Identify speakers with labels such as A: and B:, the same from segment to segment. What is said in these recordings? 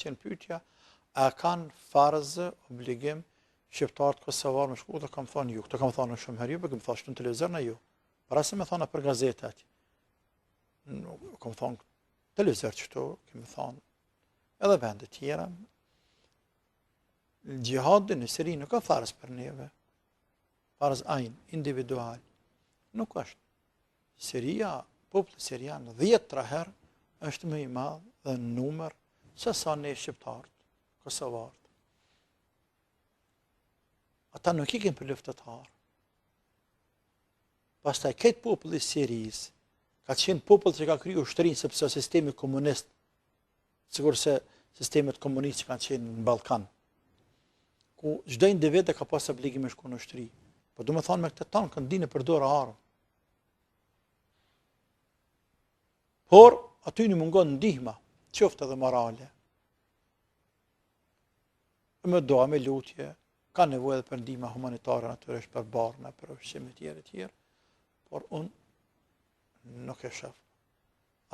A: qenë pyetja, a kanë farz obligim shqiptarët kosovar me shku, dhe kam thonë ju. Këtë kam thonë në shumë herë ju, për kam thonë në televizor në ju. Para se me thonë për gazetat. Kam thonë televizor qëtu, kemi thonë edhe vendet tjera. Gjihadi në Siri nuk ka farz për neve. Farz ajn, individual. Nuk është. Siria, populli sirian 10 herë është më i madh dhe në numër se sa ne shqiptarët, kosovarët. Ata nuk ikin për luftëtar. Pastaj këtë populli Siris ka qenë popull që ka kriju ushtërinë sepse sistemi komunist, sigur se sistemet komunist që kanë qenë në Ballkan, ku çdo individ ka pas obligim me shku në ushtëri. Po do të thonë me këtë tonë kanë dinë për dorë armë. Por aty një mungon ndihma, qoftë edhe morale. Me doa, me lutje, ka nevojë edhe për ndihma humanitare, natyrisht për barna, për ushqime tjera, por unë nuk e shoh.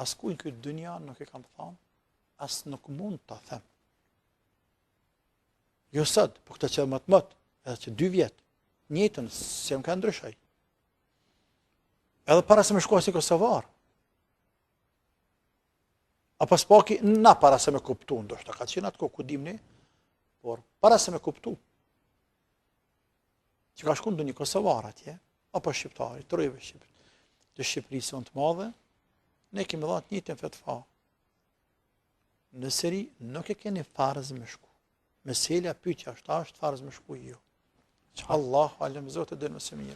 A: As ku në këtë dynja nuk e kam thënë, as nuk mund ta them. Jo sot, po këtë që më edhe që 2 vjet, njëjtën se më ka ndryshoj. Edhe para se më shkoj si kosovar. Apo s'paki na para se me kuptu, ndoshta ka qenë atë ku dim ne, por para se me kuptu, që ka shku ndonjë kosovar atje, apo shqiptari, të rrëve të Shqipërisë të madhe, ne kemi dhënë të njëjtën fetva. Në Siri nuk e keni farz me shku. Mesela pyetja është farz me shku jo. Allahu alem, Zoti din më së miri.